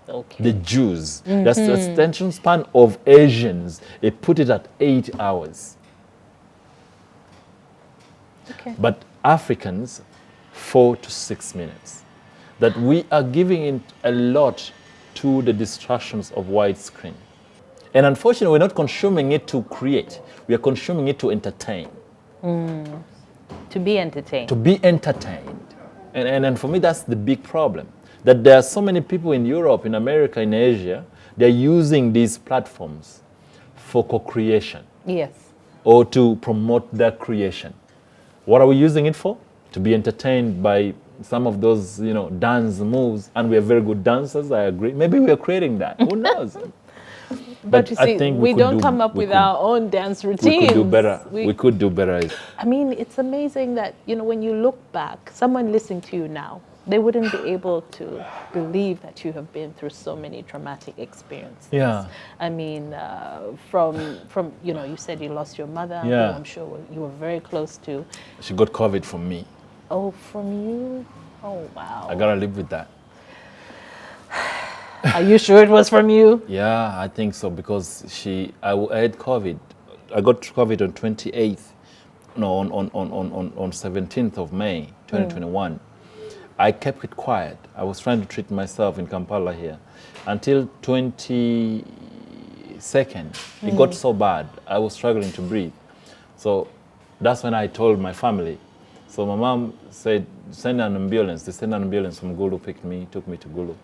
Okay. The Jews. That's the attention span of Asians, it put it at 8 hours. Okay. But Africans, 4 to 6 minutes. That we are giving in a lot to the distractions of widescreen. And unfortunately, we're not consuming it to create. We are consuming it to entertain. To be entertained. To be entertained. And for me, that's the big problem. That there are so many people in Europe, in America, in Asia, they're using these platforms for co-creation Yes. or to promote their creation. What are we using it for? To be entertained by some of those, dance moves. And we are very good dancers, I agree. Maybe we are creating that. Who knows? But you I see, think we could don't do- come up we with could- our own dance routines. We could do better. We could do better. I mean, it's amazing that, when you look back, someone listening to you now, they wouldn't be able to believe that you have been through so many traumatic experiences. Yeah. I mean, from you said you lost your mother, who Yeah. I'm sure you were very close to. She got COVID from me. Oh, from you? Oh, wow. I gotta live with that. Are you sure it was from you? Yeah, I think so because I had COVID. I got COVID on 28th, no, on 17th of May, 2021. I kept it quiet. I was trying to treat myself in Kampala here until 22nd. It got so bad. I was struggling to breathe. So that's when I told my family. So my mom said, send an ambulance. They sent an ambulance from Gulu, picked me, took me to Gulu.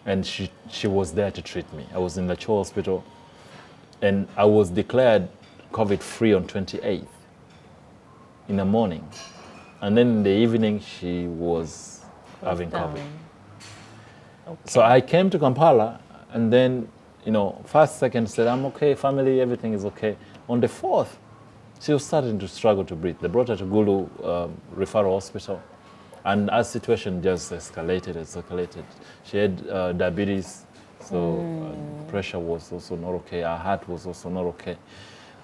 And she was there to treat me. I was in the Cho hospital. And I was declared COVID-free on 28th in the morning. And then in the evening, she was having COVID. Okay. So I came to Kampala, and then, first, second, said, I'm okay, family, everything is okay. On the 4th, she was starting to struggle to breathe. They brought her to Gulu Referral Hospital. And our situation just escalated. She had diabetes, so pressure was also not okay. Our heart was also not okay.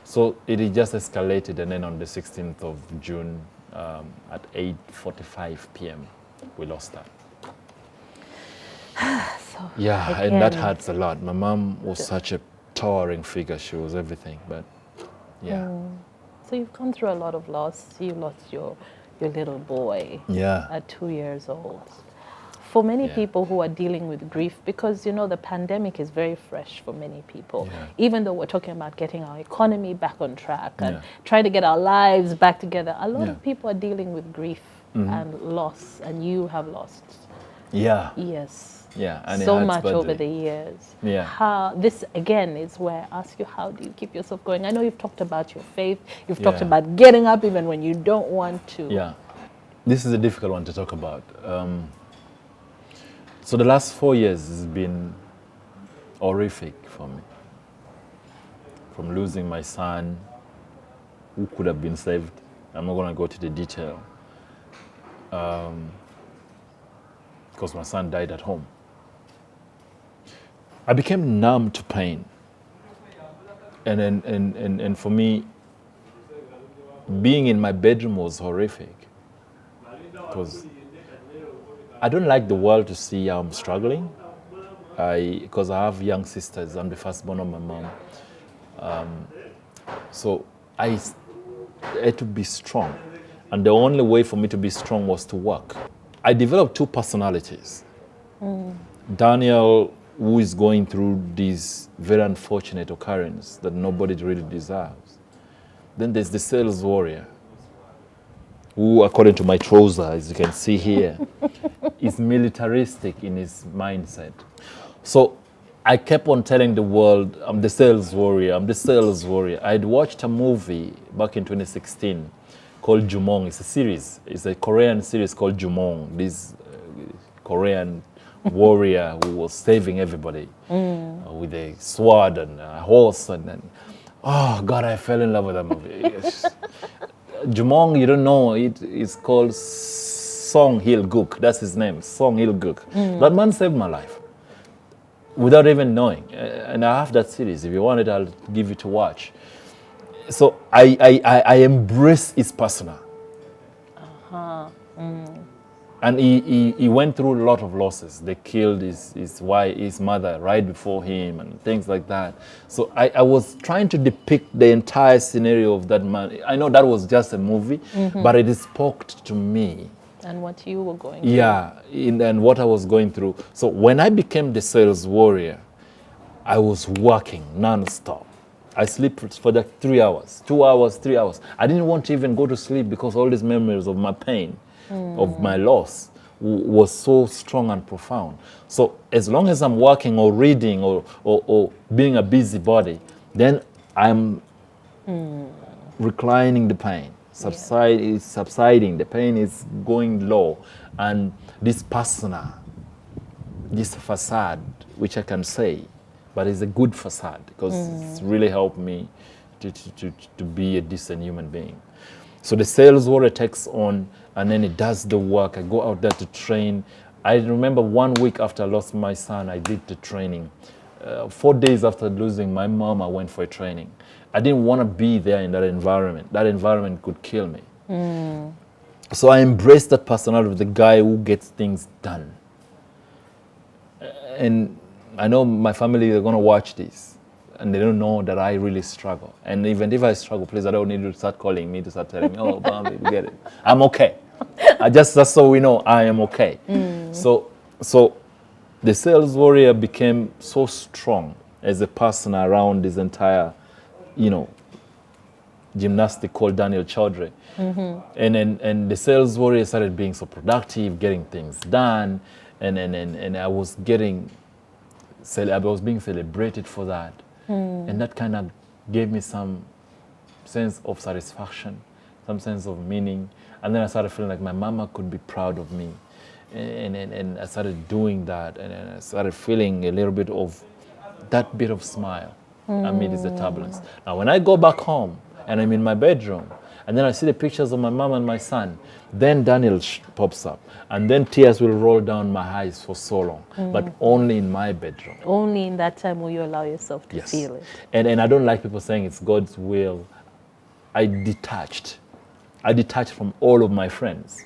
So it just escalated, and then on the 16th of June, at 8:45 p.m., we lost her. So Yeah, again, and that hurts a lot. My mom was such a towering figure. She was everything, but yeah. So you've gone through a lot of loss. You lost your little boy Yeah. at 2 years old. For many Yeah. people who are dealing with grief, because the pandemic is very fresh for many people. Yeah. Even though we're talking about getting our economy back on track and Yeah. trying to get our lives back together, a lot Yeah. of people are dealing with grief and loss, and you have lost. Yeah. Yes. Yeah, and it So hurts much over badly. the years. Yeah. How this again is where I ask you, how do you keep yourself going? I know you've talked about your faith. You've talked Yeah. about getting up even when you don't want to. Yeah, this is a difficult one to talk about. So the last 4 years has been horrific for me. from losing my son, who could have been saved. I'm not going to go to the detail. Because my son died at home. I became numb to pain. And for me, being in my bedroom was horrific. Because I don't like the world to see how I'm struggling. Because I have young sisters. I'm the firstborn of my mom. So I had to be strong. And the only way for me to be strong was to work. I developed two personalities. Daniel, who is going through this very unfortunate occurrence that nobody really deserves. Then there's the sales warrior, who, according to my trouser, as you can see here, is militaristic in his mindset. So I kept on telling the world, I'm the sales warrior, I'm the sales warrior. I'd watched a movie back in 2016 called Jumong. It's a series. It's a Korean series called Jumong. This Korean warrior who was saving everybody with a sword and a horse. And oh, God, I fell in love with that movie. Jumong, you don't know, it's called Song Il Guk. That's his name, Song Il Guk. That man saved my life without even knowing. And I have that series. If you want it, I'll give you to watch. So I embrace his persona. And he went through a lot of losses. They killed his wife, his mother right before him and things like that. So I was trying to depict the entire scenario of that man. I know that was just a movie, but it spoke to me. And what you were going through. Yeah, and what I was going through. So when I became the sales warrior, I was working non-stop. I sleep for like 3 hours, 2 hours, 3 hours. I didn't want to even go to sleep because all these memories of my pain, of my loss, was so strong and profound. So as long as I'm working or reading or being a busybody, then I'm reclining the pain. It's subsiding, the pain is going low. And this persona, this facade, which I can say, but it's a good facade because it's really helped me to be a decent human being. So the sales warrior takes on, and then it does the work. I go out there to train. I remember 1 week after I lost my son, I did the training. 4 days after losing my mom, I went for a training. I didn't want to be there in that environment. That environment could kill me. So I embraced that personality of the guy who gets things done. And I know my family are going to watch this, and they don't know that I really struggle. And even if I struggle, please, I don't need you to start calling me to start telling me, oh, Bambi, we get it. I'm okay. Just so we know, I am okay. So the sales warrior became so strong as a person around this entire, gymnastic called Daniel Choudry. And the sales warrior started being so productive, getting things done, and I was being celebrated for that. And that kind of gave me some sense of satisfaction, some sense of meaning. And then I started feeling like my mama could be proud of me. And I started doing that, and I started feeling a little bit of that bit of smile amidst the turbulence. Now, when I go back home and I'm in my bedroom, and then I see the pictures of my mom and my son, then Daniel pops up, and then tears will roll down my eyes for so long, but only in my bedroom. Only in that time will you allow yourself to feel it. And I don't like people saying it's God's will. I detached from all of my friends.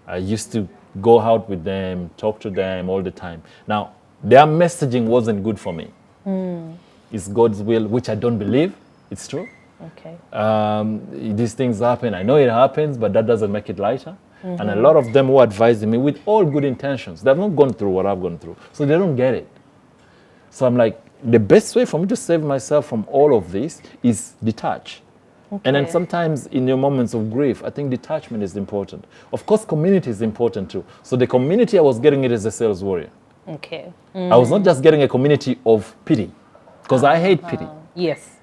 I used to go out with them, talk to them all the time. Now, their messaging wasn't good for me. It's God's will, which I don't believe. It's true. Okay. These things happen. I know it happens, but that doesn't make it lighter. And a lot of them who advised me with all good intentions, they've not gone through what I've gone through, so they don't get it. So I'm like, the best way for me to save myself from all of this is detach. Okay. And then sometimes in your moments of grief, I think detachment is important. Of course, community is important too. So the community I was getting it as a sales warrior. Okay. I was not just getting a community of pity, because I hate pity. Yes.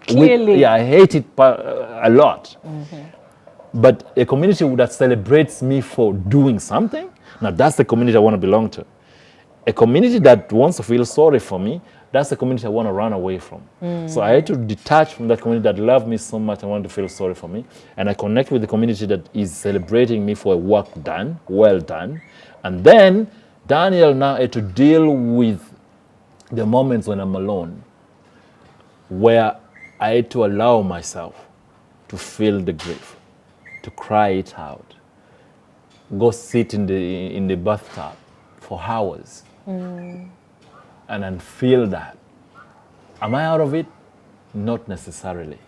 Clearly. I hate it a lot. But a community that celebrates me for doing something, now that's the community I want to belong to. a community that wants to feel sorry for me, that's a community I want to run away from. So I had to detach from that community that loved me so much and wanted to feel sorry for me. And I connect with the community that is celebrating me for a work done, well done. And then Daniel now had to deal with the moments when I'm alone, where I had to allow myself to feel the grief, to cry it out, go sit in the bathtub for hours, and then feel that. Am I out of it? Not necessarily.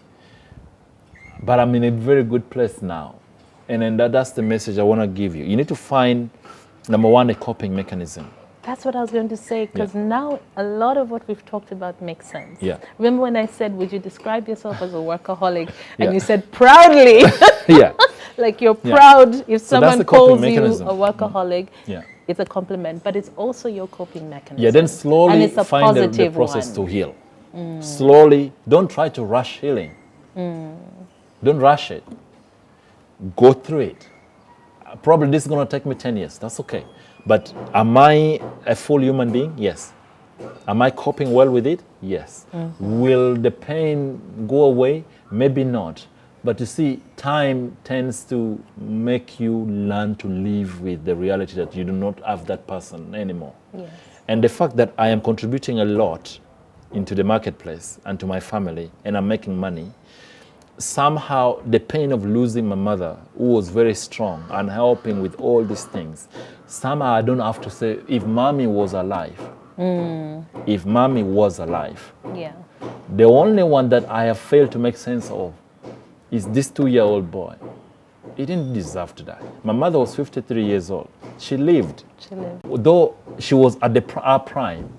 But I'm in a very good place now. And then that's the message I want to give you. You need to find, number one, a coping mechanism. That's what I was going to say, because now a lot of what we've talked about makes sense. Yeah. Remember when I said, would you describe yourself as a workaholic? And Yeah. you said proudly. Yeah. Like you're proud if So that's someone the coping calls you mechanism. a workaholic. Yeah. It's a compliment, but it's also your coping mechanism. Yeah, then And slowly it's a find the positive process one. to heal. Slowly, don't try to rush healing. Don't rush it. Go through it. Probably this is going to take me 10 years. That's okay. But am I a full human being? Yes. Am I coping well with it? Yes. Will the pain go away? Maybe not. But you see, time tends to make you learn to live with the reality that you do not have that person anymore. Yes. And the fact that I am contributing a lot into the marketplace and to my family, and I'm making money, somehow the pain of losing my mother, who was very strong and helping with all these things, somehow I don't have to say, if mommy was alive, if mommy was alive, Yeah. the only one that I have failed to make sense of is this 2-year-old boy. He didn't deserve to die. My mother was 53 years old. She lived. She lived. Though she was at our prime,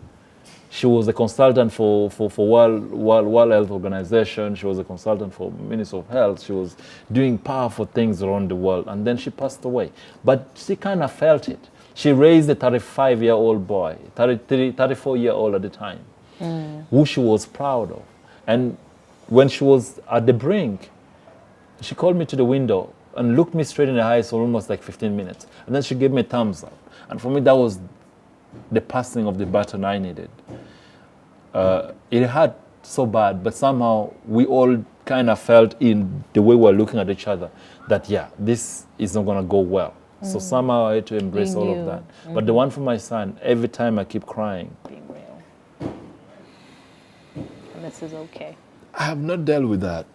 she was a consultant for World Health Organization. She was a consultant for Ministry of Health. She was doing powerful things around the world. And then she passed away. But she kind of felt it. She raised a 35-year-old boy, 34-year-old at the time, who she was proud of. And when she was at the brink, she called me to the window and looked me straight in the eyes for almost like 15 minutes. And then she gave me a thumbs up. And for me, that was the passing of the baton I needed. It hurt so bad, but somehow we all kind of felt in the way we're looking at each other that, yeah, this is not going to go well. So somehow I had to embrace all of that. But the one for my son, every time I keep crying. Being real. And this is okay. I have not dealt with that.